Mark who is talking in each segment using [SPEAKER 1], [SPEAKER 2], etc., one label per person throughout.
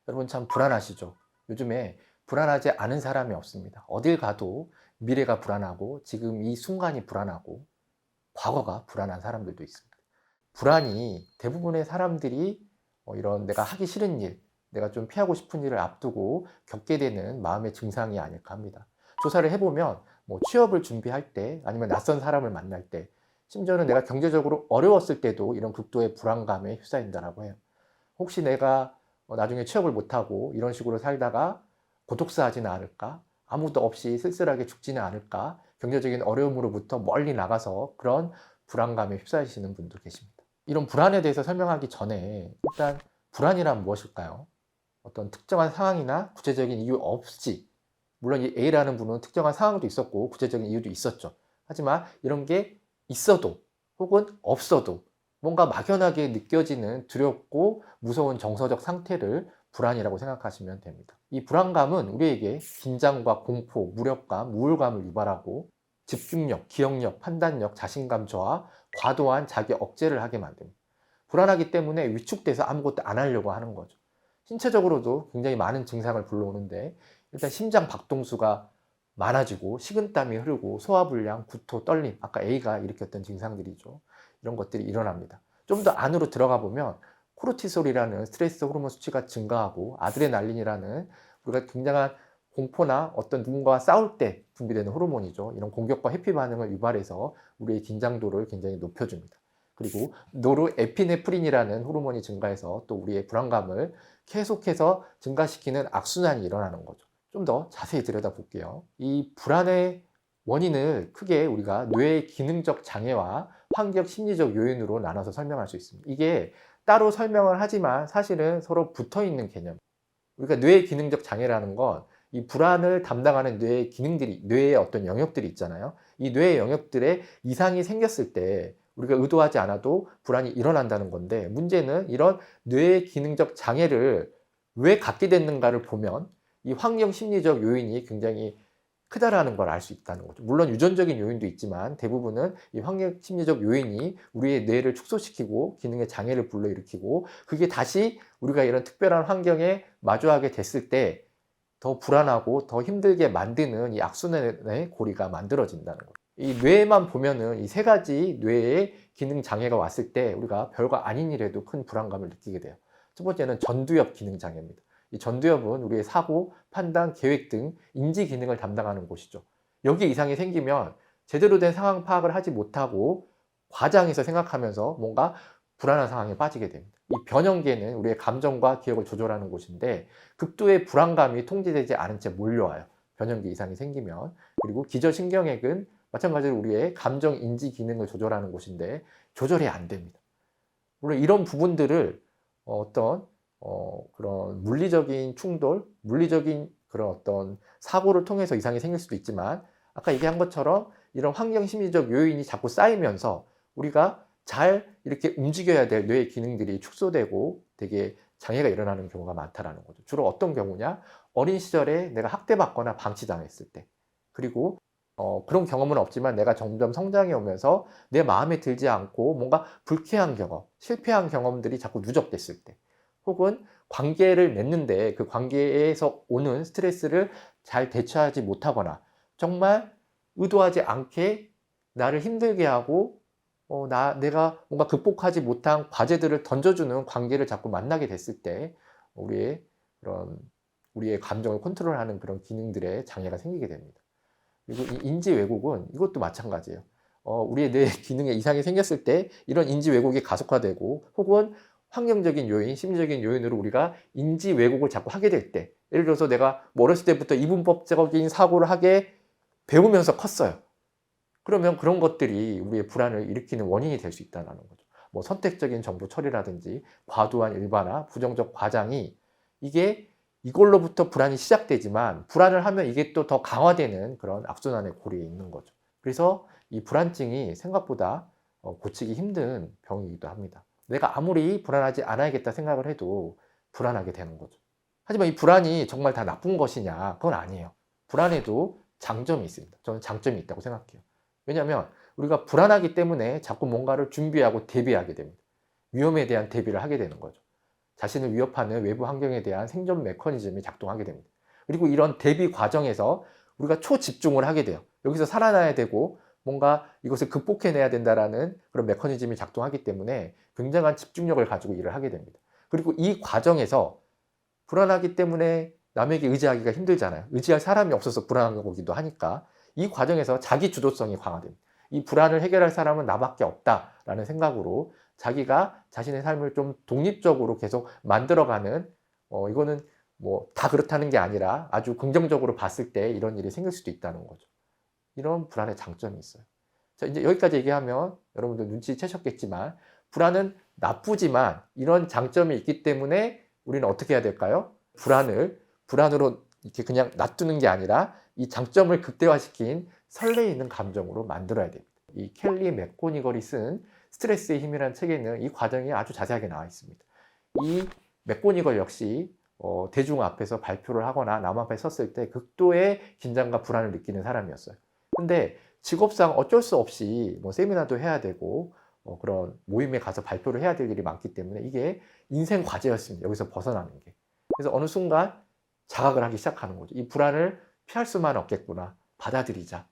[SPEAKER 1] 여러분 참 불안하시죠? 요즘에 불안하지 않은 사람이 없습니다. 어딜 가도 미래가 불안하고 지금 이 순간이 불안하고 과거가 불안한 사람들도 있습니다. 불안이 대부분의 사람들이 이런 내가 하기 싫은 일, 내가 좀 피하고 싶은 일을 앞두고 겪게 되는 마음의 증상이 아닐까 합니다. 조사를 해보면 뭐 취업을 준비할 때 아니면 낯선 사람을 만날 때 심지어는 내가 경제적으로 어려웠을 때도 이런 극도의 불안감에 휩싸인다라고 해요. 혹시 내가 나중에 취업을 못하고 이런 식으로 살다가 고독사하지는 않을까? 아무도 없이 쓸쓸하게 죽지는 않을까? 경제적인 어려움으로부터 멀리 나가서 그런 불안감에 휩싸이시는 분도 계십니다. 이런 불안에 대해서 설명하기 전에 일단 불안이란 무엇일까요? 어떤 특정한 상황이나 구체적인 이유 없이, 물론 이 A라는 분은 특정한 상황도 있었고 구체적인 이유도 있었죠. 하지만 이런 게 있어도 혹은 없어도 뭔가 막연하게 느껴지는 두렵고 무서운 정서적 상태를 불안이라고 생각하시면 됩니다. 이 불안감은 우리에게 긴장과 공포, 무력감, 우울감을 유발하고 집중력, 기억력, 판단력, 자신감 저하, 과도한 자기 억제를 하게 만듭니다. 불안하기 때문에 위축돼서 아무것도 안 하려고 하는 거죠. 신체적으로도 굉장히 많은 증상을 불러오는데 일단 심장 박동수가 많아지고 식은땀이 흐르고 소화불량, 구토, 떨림, 아까 A가 일으켰던 증상들이죠. 이런 것들이 일어납니다. 좀 더 안으로 들어가 보면 코르티솔이라는 스트레스 호르몬 수치가 증가하고 아드레날린이라는 우리가 굉장한 공포나 어떤 누군가와 싸울 때 분비되는 호르몬이죠. 이런 공격과 회피 반응을 유발해서 우리의 긴장도를 굉장히 높여줍니다. 그리고 노르에피네프린이라는 호르몬이 증가해서 또 우리의 불안감을 계속해서 증가시키는 악순환이 일어나는 거죠. 좀 더 자세히 들여다볼게요. 이 불안의 원인을 크게 우리가 뇌의 기능적 장애와 환경 심리적 요인으로 나눠서 설명할 수 있습니다. 이게 따로 설명을 하지만 사실은 서로 붙어 있는 개념. 우리가 뇌의 기능적 장애라는 건 이 불안을 담당하는 뇌의 기능들이, 뇌의 어떤 영역들이 있잖아요. 이 뇌의 영역들에 이상이 생겼을 때 우리가 의도하지 않아도 불안이 일어난다는 건데, 문제는 이런 뇌의 기능적 장애를 왜 갖게 됐는가를 보면 이 환경 심리적 요인이 굉장히 크다라는 걸 알 수 있다는 거죠. 물론 유전적인 요인도 있지만 대부분은 이 환경 심리적 요인이 우리의 뇌를 축소시키고 기능의 장애를 불러일으키고, 그게 다시 우리가 이런 특별한 환경에 마주하게 됐을 때 더 불안하고 더 힘들게 만드는 이 악순환의 고리가 만들어진다는 거죠. 이 뇌만 보면은 이 세 가지 뇌의 기능 장애가 왔을 때 우리가 별거 아닌 일에도 큰 불안감을 느끼게 돼요. 첫 번째는 전두엽 기능 장애입니다. 이 전두엽은 우리의 사고, 판단, 계획 등 인지 기능을 담당하는 곳이죠. 여기 이상이 생기면 제대로 된 상황 파악을 하지 못하고 과장해서 생각하면서 뭔가 불안한 상황에 빠지게 됩니다. 이 변형계는 우리의 감정과 기억을 조절하는 곳인데 극도의 불안감이 통제되지 않은 채 몰려와요. 변형계 이상이 생기면. 그리고 기저신경액은 마찬가지로 우리의 감정 인지 기능을 조절하는 곳인데 조절이 안 됩니다. 물론 이런 부분들을 어떤 그런 물리적인 충돌, 물리적인 그런 어떤 사고를 통해서 이상이 생길 수도 있지만, 아까 얘기한 것처럼 이런 환경 심리적 요인이 자꾸 쌓이면서 우리가 잘 이렇게 움직여야 될 뇌의 기능들이 축소되고 되게 장애가 일어나는 경우가 많다라는 거죠. 주로 어떤 경우냐? 어린 시절에 내가 학대받거나 방치당했을 때, 그리고 그런 경험은 없지만 내가 점점 성장해 오면서 내 마음에 들지 않고 뭔가 불쾌한 경험, 실패한 경험들이 자꾸 누적됐을 때, 혹은 관계를 맺는데 그 관계에서 오는 스트레스를 잘 대처하지 못하거나 정말 의도하지 않게 나를 힘들게 하고 내가 뭔가 극복하지 못한 과제들을 던져주는 관계를 자꾸 만나게 됐을 때 우리의 그런 우리의 감정을 컨트롤하는 그런 기능들의 장애가 생기게 됩니다. 그리고 이 인지 왜곡은 이것도 마찬가지예요. 우리의 뇌 기능에 이상이 생겼을 때 이런 인지 왜곡이 가속화되고, 혹은 환경적인 요인, 심리적인 요인으로 우리가 인지 왜곡을 자꾸 하게 될 때, 예를 들어서 내가 뭐 어렸을 때부터 이분법적인 사고를 하게 배우면서 컸어요. 그러면 그런 것들이 우리의 불안을 일으키는 원인이 될 수 있다는 거죠. 뭐 선택적인 정보 처리라든지 과도한 일반화, 부정적 과장이, 이게 이걸로부터 불안이 시작되지만 불안을 하면 이게 또 더 강화되는 그런 악순환의 고리에 있는 거죠. 그래서 이 불안증이 생각보다 고치기 힘든 병이기도 합니다. 내가 아무리 불안하지 않아야겠다 생각을 해도 불안하게 되는 거죠. 하지만 이 불안이 정말 다 나쁜 것이냐? 그건 아니에요. 불안에도 장점이 있습니다. 저는 장점이 있다고 생각해요. 왜냐하면 우리가 불안하기 때문에 자꾸 뭔가를 준비하고 대비하게 됩니다. 위험에 대한 대비를 하게 되는 거죠. 자신을 위협하는 외부 환경에 대한 생존 메커니즘이 작동하게 됩니다. 그리고 이런 대비 과정에서 우리가 초집중을 하게 돼요. 여기서 살아나야 되고 뭔가 이것을 극복해내야 된다라는 그런 메커니즘이 작동하기 때문에 굉장한 집중력을 가지고 일을 하게 됩니다. 그리고 이 과정에서 불안하기 때문에 남에게 의지하기가 힘들잖아요. 의지할 사람이 없어서 불안한 거기도 하니까 이 과정에서 자기 주도성이 강화됩니다. 이 불안을 해결할 사람은 나밖에 없다라는 생각으로 자기가 자신의 삶을 좀 독립적으로 계속 만들어가는 이거는 뭐 다 그렇다는 게 아니라 아주 긍정적으로 봤을 때 이런 일이 생길 수도 있다는 거죠. 이런 불안의 장점이 있어요. 자, 이제 여기까지 얘기하면 여러분들 눈치채셨겠지만 불안은 나쁘지만 이런 장점이 있기 때문에 우리는 어떻게 해야 될까요? 불안으로 이렇게 그냥 놔두는 게 아니라 이 장점을 극대화시킨 설레이는 감정으로 만들어야 됩니다. 이 켈리 맥고니걸이 쓴 스트레스의 힘이라는 책에는 이 과정이 아주 자세하게 나와 있습니다. 이 맥고니걸 역시 대중 앞에서 발표를 하거나 남 앞에 섰을 때 극도의 긴장과 불안을 느끼는 사람이었어요. 근데 직업상 어쩔 수 없이 뭐 세미나도 해야 되고 그런 모임에 가서 발표를 해야 될 일이 많기 때문에 이게 인생 과제였습니다. 여기서 벗어나는 게. 그래서 어느 순간 자각을 하기 시작하는 거죠. 이 불안을 피할 수만 없겠구나. 받아들이자.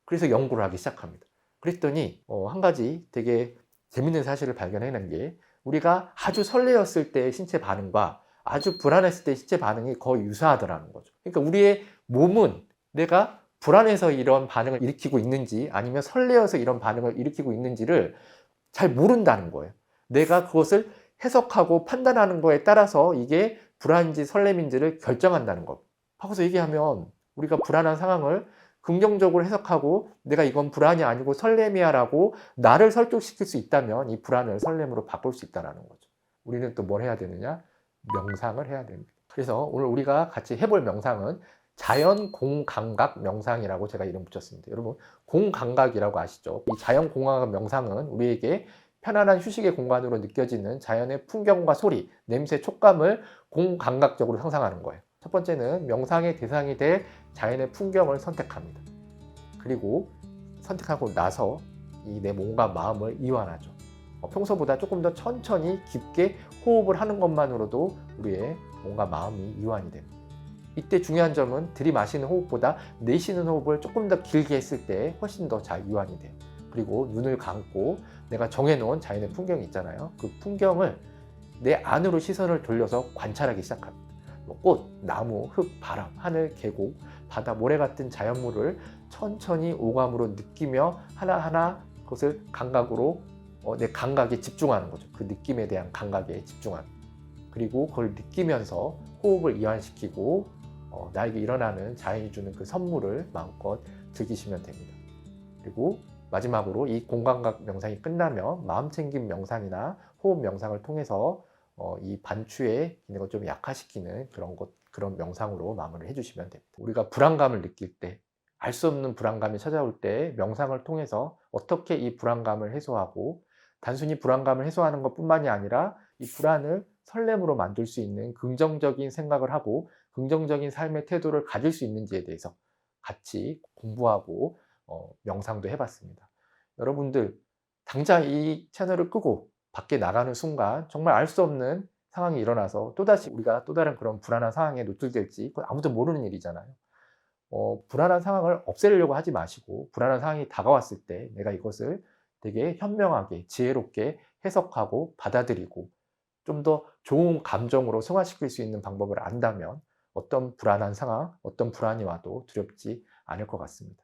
[SPEAKER 1] 그래서 연구를 하기 시작합니다. 그랬더니 한 가지 되게 재밌는 사실을 발견해낸 게 우리가 아주 설레었을 때의 신체 반응과 아주 불안했을 때의 신체 반응이 거의 유사하더라는 거죠. 그러니까 우리의 몸은 내가 불안해서 이런 반응을 일으키고 있는지 아니면 설레어서 이런 반응을 일으키고 있는지를 잘 모른다는 거예요. 내가 그것을 해석하고 판단하는 거에 따라서 이게 불안인지 설렘인지를 결정한다는 것. 하고서 얘기하면 우리가 불안한 상황을 긍정적으로 해석하고 내가 이건 불안이 아니고 설렘이야 라고 나를 설득시킬 수 있다면 이 불안을 설렘으로 바꿀 수 있다는 거죠. 우리는 또 뭘 해야 되느냐? 명상을 해야 됩니다. 그래서 오늘 우리가 같이 해볼 명상은 자연 공감각 명상이라고 제가 이름 붙였습니다. 여러분 공감각이라고 아시죠? 이 자연 공감각 명상은 우리에게 편안한 휴식의 공간으로 느껴지는 자연의 풍경과 소리, 냄새, 촉감을 공감각적으로 상상하는 거예요. 첫 번째는 명상의 대상이 될 자연의 풍경을 선택합니다. 그리고 선택하고 나서 이 내 몸과 마음을 이완하죠. 평소보다 조금 더 천천히 깊게 호흡을 하는 것만으로도 우리의 몸과 마음이 이완이 됩니다. 이때 중요한 점은 들이마시는 호흡보다 내쉬는 호흡을 조금 더 길게 했을 때 훨씬 더 잘 이완이 돼요. 그리고 눈을 감고 내가 정해놓은 자연의 풍경이 있잖아요. 그 풍경을 내 안으로 시선을 돌려서 관찰하기 시작합니다. 꽃, 나무, 흙, 바람, 하늘, 계곡, 바다, 모래 같은 자연물을 천천히 오감으로 느끼며 하나하나 그것을 감각으로 내 감각에 집중하는 거죠. 그 느낌에 대한 감각에 집중하는. 그리고 그걸 느끼면서 호흡을 이완시키고 나에게 일어나는 자연이 주는 그 선물을 마음껏 즐기시면 됩니다. 그리고 마지막으로 이 공감각 명상이 끝나면 마음챙김 명상이나 호흡 명상을 통해서 이 반추의 기능을 좀 약화시키는 그런 명상으로 마무리를 해주시면 됩니다. 우리가 불안감을 느낄 때, 알 수 없는 불안감이 찾아올 때 명상을 통해서 어떻게 이 불안감을 해소하고 단순히 불안감을 해소하는 것뿐만이 아니라 이 불안을 설렘으로 만들 수 있는 긍정적인 생각을 하고 긍정적인 삶의 태도를 가질 수 있는지에 대해서 같이 공부하고 명상도 해봤습니다. 여러분들 당장 이 채널을 끄고 밖에 나가는 순간 정말 알 수 없는 상황이 일어나서 또다시 우리가 또 다른 그런 불안한 상황에 노출될지 그건 아무도 모르는 일이잖아요. 불안한 상황을 없애려고 하지 마시고 불안한 상황이 다가왔을 때 내가 이것을 되게 현명하게 지혜롭게 해석하고 받아들이고 좀 더 좋은 감정으로 승화시킬 수 있는 방법을 안다면 어떤 불안한 상황, 어떤 불안이 와도 두렵지 않을 것 같습니다.